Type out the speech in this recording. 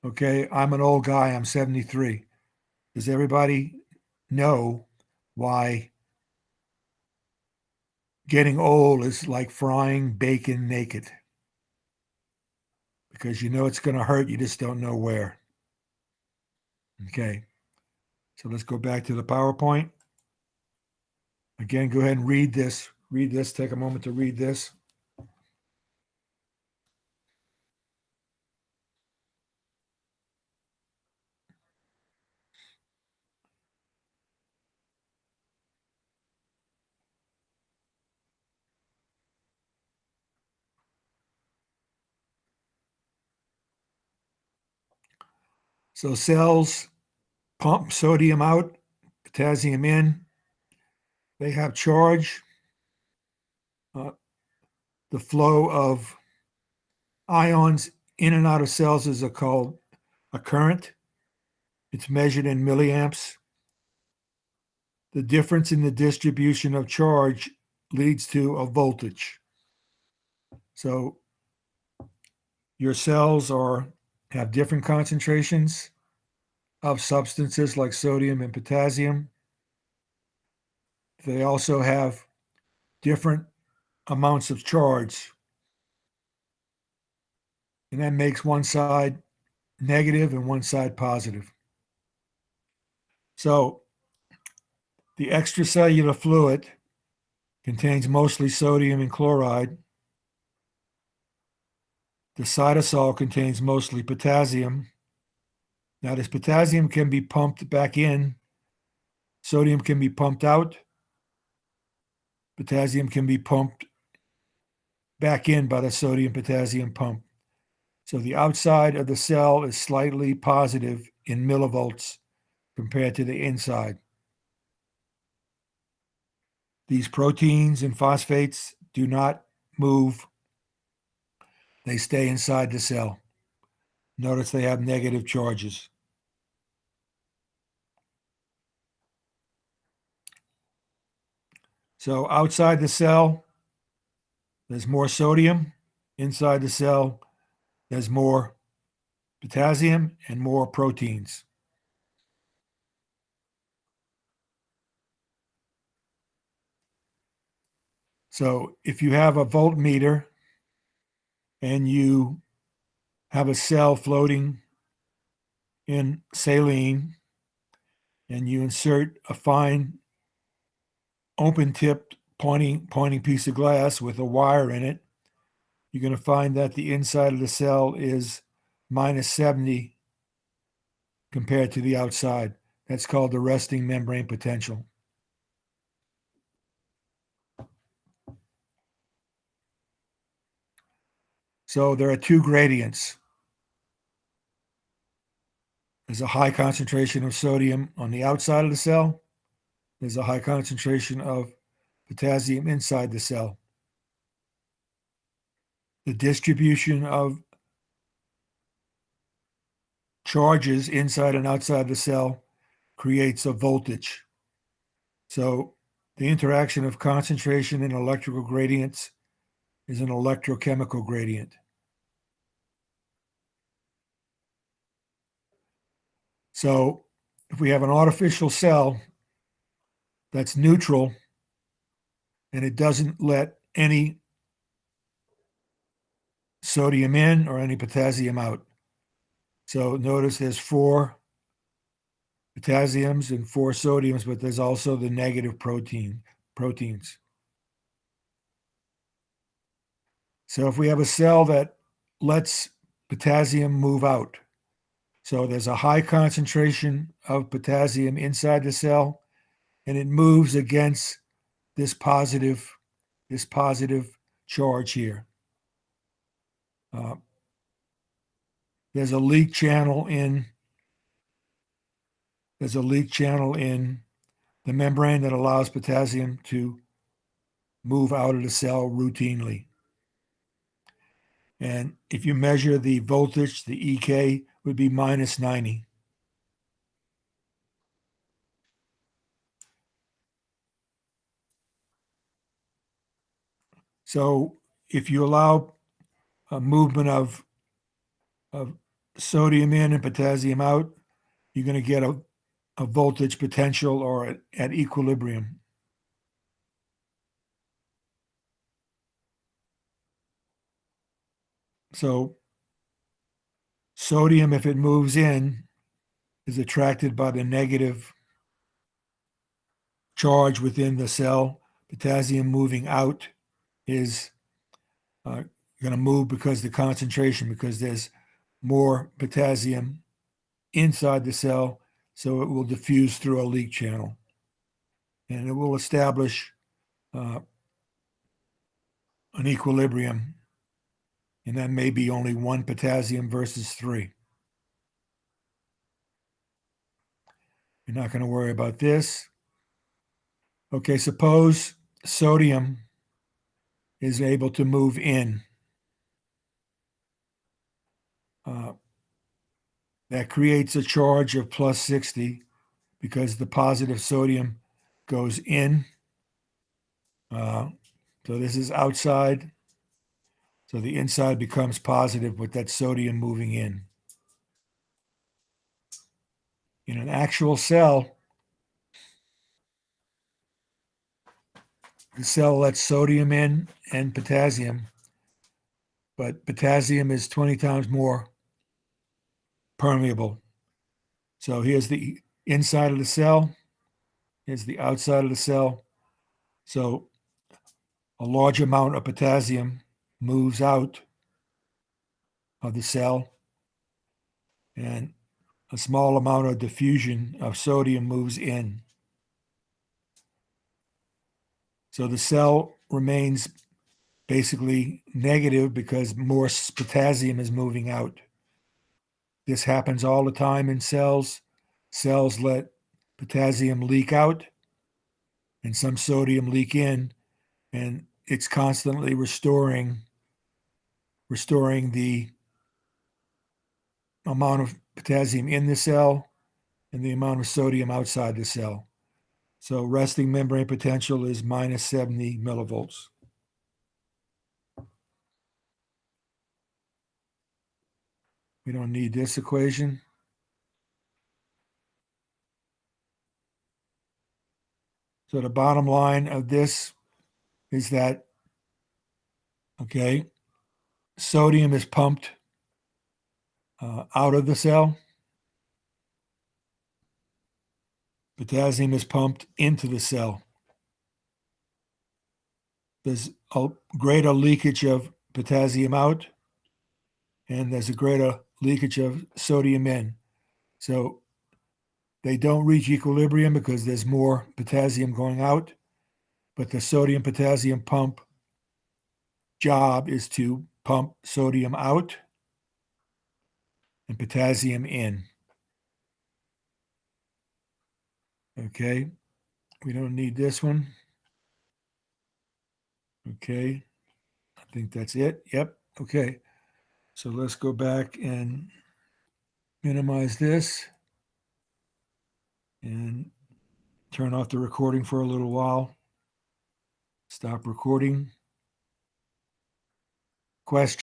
Okay, I'm an old guy. I'm 73. Does everybody know why getting old is like frying bacon naked? Because you know it's going to hurt. You just don't know where. Okay, so let's go back to the PowerPoint. Again, go ahead and read this. Read this. Take a moment to read this. So cells pump sodium out, potassium in. They have charge. Uh, the flow of ions in and out of cells is called a current. It's measured in milliamps. The difference in the distribution of charge leads to a voltage. So your cells have different concentrations of substances like sodium and potassium. They also have different amounts of charge. And that makes one side negative and one side positive. So the extracellular fluid contains mostly sodium and chloride. The cytosol contains mostly potassium. Now, this potassium can be pumped back in, sodium can be pumped out, potassium can be pumped back in by the sodium potassium pump. So the outside of the cell is slightly positive in millivolts compared to the inside. These proteins and phosphates do not move, they stay inside the cell. Notice they have negative charges. So outside the cell, there's more sodium. Inside the cell, there's more potassium and more proteins. So if you have a voltmeter and you have a cell floating in saline and you insert a fine open-tipped pointing piece of glass with a wire in it, you're going to find that the inside of the cell is minus 70 compared to the outside. That's called the resting membrane potential. So there are two gradients. There's a high concentration of sodium on the outside of the cell. There's a high concentration of potassium inside the cell. The distribution of charges inside and outside the cell creates a voltage. So the interaction of concentration and electrical gradients is an electrochemical gradient. So if we have an artificial cell that's neutral and it doesn't let any sodium in or any potassium out. So notice there's 4 potassiums and 4 sodiums, but there's also the negative proteins. So if we have a cell that lets potassium move out, so there's a high concentration of potassium inside the cell, and it moves against this positive charge here. There's a leak channel in the membrane that allows potassium to move out of the cell routinely. And if you measure the voltage, the EK would be minus 90. So if you allow a movement of sodium in and potassium out, you're going to get a voltage potential or at equilibrium. So sodium, if it moves in, is attracted by the negative charge within the cell. Potassium moving out is going to move because the concentration, because there's more potassium inside the cell, so it will diffuse through a leak channel. And it will establish an equilibrium, and that may be only 1 potassium versus 3. You're not going to worry about this. Okay, suppose sodium is able to move in. That creates a charge of plus 60 because the positive sodium goes in. So this is outside. So the inside becomes positive with that sodium moving in. In an actual cell, the cell lets sodium in and potassium, but potassium is 20 times more permeable. So here's the inside of the cell, here's the outside of the cell. So a large amount of potassium moves out of the cell, and a small amount of diffusion of sodium moves in. So the cell remains basically negative because more potassium is moving out. This happens all the time in cells. Cells let potassium leak out and some sodium leak in, and it's constantly restoring the amount of potassium in the cell and the amount of sodium outside the cell. So resting membrane potential is minus 70 millivolts. We don't need this equation. So the bottom line of this is that, okay, sodium is pumped out of the cell. Potassium is pumped into the cell. There's a greater leakage of potassium out, and there's a greater leakage of sodium in. So they don't reach equilibrium because there's more potassium going out, but the sodium potassium pump job is to pump sodium out and potassium in. Okay, we don't need this one. Okay, I think that's it. Yep, okay. So let's go back and minimize this and turn off the recording for a little while. Stop recording. Question.